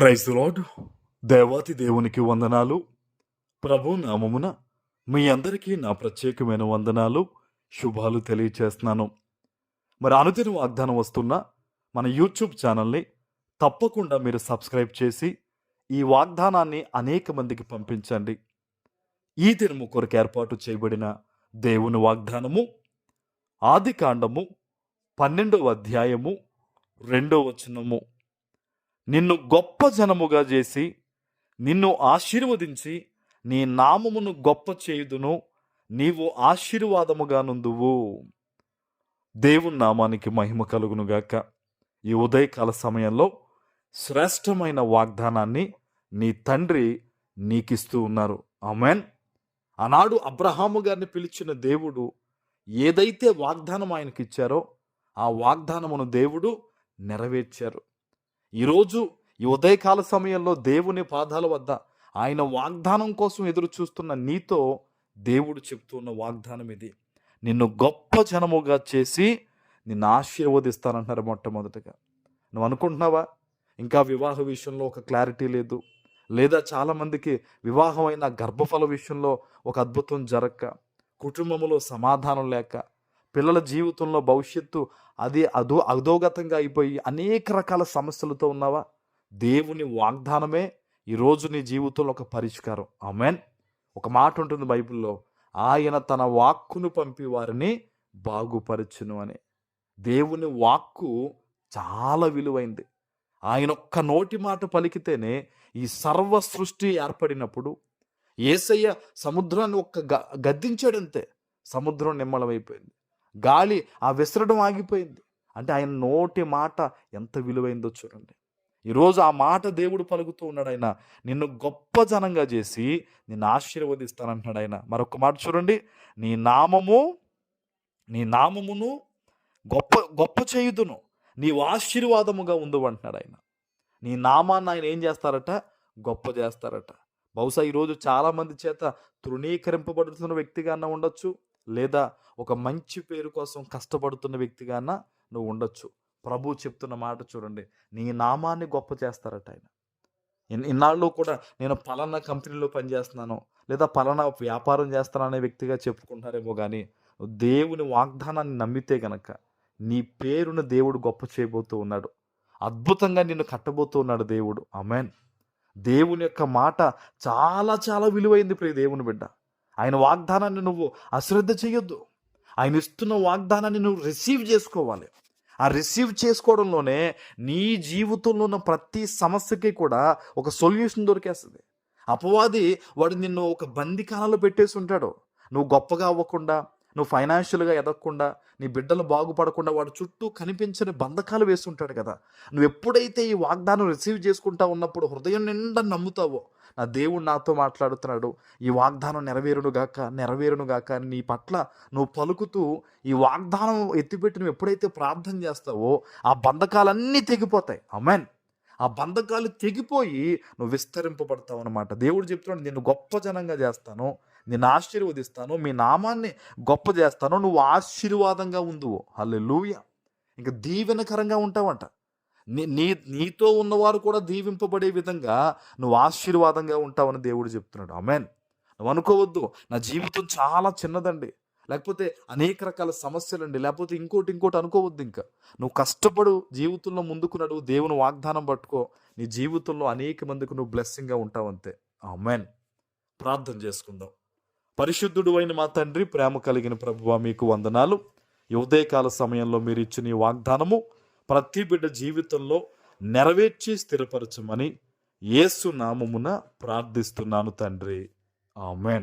Praise the lord. దేవాతి దేవునికి వందనాలు. ప్రభు నామమున మీ అందరికీ నా ప్రత్యేకమైన వందనాలు, శుభాలు తెలియచేస్తున్నాను. మరి అనుదిన వాగ్దానం వస్తున్న మన యూట్యూబ్ ఛానల్ని తప్పకుండా మీరు సబ్స్క్రైబ్ చేసి ఈ వాగ్దానాన్ని అనేక మందికి పంపించండి. ఈ దినము కొరకు ఏర్పాటు చేయబడిన దేవుని వాగ్దానము ఆదికాండము 12వ అధ్యాయము 2వ వచనము. నిన్ను గొప్ప జనముగా చేసి నిన్ను ఆశీర్వదించి నీ నామమును గొప్ప చేయుదును, నీవు ఆశీర్వాదముగా నుందువు. దేవుని నామానికి మహిమ కలుగునుగాక. ఈ ఉదయకాల సమయంలో శ్రేష్టమైన వాగ్దానాన్ని నీ తండ్రి నీకిస్తూ ఉన్నారు. ఆమేన్. ఆనాడు అబ్రహాము గారిని పిలిచిన దేవుడు ఏదైతే వాగ్దానం ఆయనకి ఇచ్చారో ఆ వాగ్దానమును దేవుడు నెరవేర్చారు. ఈరోజు ఈ ఉదయకాల సమయంలో దేవుని పాదాల వద్ద ఆయన వాగ్దానం కోసం ఎదురు చూస్తున్న నీతో దేవుడు చెప్తున్న వాగ్దానం ఇది. నిన్ను గొప్ప జనముగా చేసి నిన్ను ఆశీర్వదిస్తానంటున్నారు. మొట్టమొదటిగా నువ్వు అనుకుంటున్నావా ఇంకా వివాహ విషయంలో ఒక క్లారిటీ లేదు, లేదా చాలామందికి వివాహమైన గర్భఫల విషయంలో ఒక అద్భుతం జరగక, కుటుంబంలో సమాధానం లేక, పిల్లల జీవితంలో భవిష్యత్తు అధోగతంగా అయిపోయి అనేక రకాల సమస్యలతో ఉన్నావా? దేవుని వాగ్దానమే ఈరోజు నీ జీవితంలో ఒక పరిష్కారం. ఆమేన్. ఒక మాట ఉంటుంది బైబిల్లో, ఆయన తన వాక్కును పంపి వారిని బాగుపరచును అని. దేవుని వాక్కు చాలా విలువైంది. ఆయన ఒక్క నోటి మాట పలికితేనే ఈ సర్వ సృష్టి ఏర్పడినప్పుడు యేసయ్య సముద్రాన్ని గద్దించాడంతే, సముద్రం నిమ్మలమైపోయింది. గాలి ఆ విసరడం ఆగిపోయింది. అంటే ఆయన నోటి మాట ఎంత విలువైందో చూడండి. ఈరోజు ఆ మాట దేవుడు పలుకుతూ ఉన్నాడు. ఆయన నిన్ను గొప్ప జనంగా చేసి నిన్ను ఆశీర్వదిస్తానంటున్నాడు ఆయన. మరొక మాట చూడండి, నీ నామమును గొప్ప గొప్ప చేయుదును, నీవు ఆశీర్వాదముగా ఉండు అంటున్నాడు ఆయన. నీ నామాన్ని ఆయన ఏం చేస్తారట? గొప్ప చేస్తారట. బహుశా ఈరోజు చాలామంది చేత తృణీకరింపబడుతున్న వ్యక్తిగా ఉండొచ్చు, లేదా ఒక మంచి పేరు కోసం కష్టపడుతున్న వ్యక్తిగా నువ్వు ఉండొచ్చు. ప్రభు చెప్తున్న మాట చూడండి, నీ నామాన్ని గొప్ప చేస్తారట ఆయన. ఇన్నాళ్ళు కూడా నేను పలానా కంపెనీలో పనిచేస్తున్నాను, లేదా పలానా వ్యాపారం చేస్తాను అనే వ్యక్తిగా చెప్పుకుంటారేమో, కానీ దేవుని వాగ్దానాన్ని నమ్మితే గనక నీ పేరును దేవుడు గొప్ప చేయబోతూ ఉన్నాడు. అద్భుతంగా నిన్ను కట్టబోతూ ఉన్నాడు దేవుడు. ఆమేన్. దేవుని యొక్క మాట చాలా చాలా విలువైంది ప్రియ దేవుని బిడ్డ. ఆయన వాగ్దానాన్ని నువ్వు అశ్రద్ధ చేయొద్దు. ఆయన ఇస్తున్న వాగ్దానాన్ని నువ్వు రిసీవ్ చేసుకోవాలి. ఆ రిసీవ్ చేసుకోవడంలోనే నీ జీవితంలో ఉన్న ప్రతి సమస్యకి కూడా ఒక సొల్యూషన్ దొరికేస్తుంది. అపవాది వాడు నిన్ను ఒక బందికాలలో పెట్టేసి ఉంటాడు. నువ్వు గొప్పగా అవ్వకుండా, నువ్వు ఫైనాన్షియల్గా ఎదగకుండా, నీ బిడ్డలు బాగుపడకుండా వాడు చుట్టూ కనిపించని బంధకాలు వేస్తుంటాడు కదా. నువ్వు ఎప్పుడైతే ఈ వాగ్దానం రిసీవ్ చేసుకుంటా ఉన్నప్పుడు హృదయం నిండా నమ్ముతావో, నా దేవుడు నాతో మాట్లాడుతున్నాడు, ఈ వాగ్దానం నెరవేరును గాక అని నీ పట్ల నువ్వు పలుకుతూ ఈ వాగ్దానం ఎత్తిపెట్టి నువ్వు ఎప్పుడైతే ప్రార్థన చేస్తావో ఆ బంధకాలన్నీ తెగిపోతాయి. ఆమేన్. ఆ బంధకాలు తెగిపోయి నువ్వు విస్తరింపబడతావు అన్నమాట. దేవుడు చెప్తున్నాడు, నిన్ను గొప్ప జనంగా చేస్తాను, నిన్ను ఆశీర్వదిస్తాను, మీ నామాన్ని గొప్ప చేస్తాను, నువ్వు ఆశీర్వాదంగా ఉందువు. హల్లెలూయా. ఇంకా దీవెనకరంగా ఉంటావంట. నీతో ఉన్నవారు కూడా దీవింపబడే విధంగా నువ్వు ఆశీర్వాదంగా ఉంటావని దేవుడు చెప్తున్నాడు. ఆమేన్. నువ్వు అనుకోవద్దు, నా జీవితం చాలా చిన్నదండి, లేకపోతే అనేక రకాల సమస్యలండి, లేకపోతే ఇంకోటి అనుకోవద్దు. ఇంకా నువ్వు కష్టపడు, జీవితంలో ముందుకు నడువు, దేవుని వాగ్దానం పట్టుకో, నీ జీవితంలో అనేక మందికి నువ్వు బ్లెస్సింగ్గా ఉంటావంతే. ఆమేన్. ప్రార్థన చేసుకుందాం. పరిశుద్ధుడు అయిన మా తండ్రి, ప్రేమ కలిగిన ప్రభువా, మీకు వందనాలు. ఈ ఉదయకాల సమయంలో మీరు ఇచ్చిన ఈ వాగ్దానము ప్రతి బిడ్డ జీవితంలో నెరవేర్చి స్థిరపరచమని యేసు నామమున ప్రార్థిస్తున్నాను తండ్రి. ఆమేన్.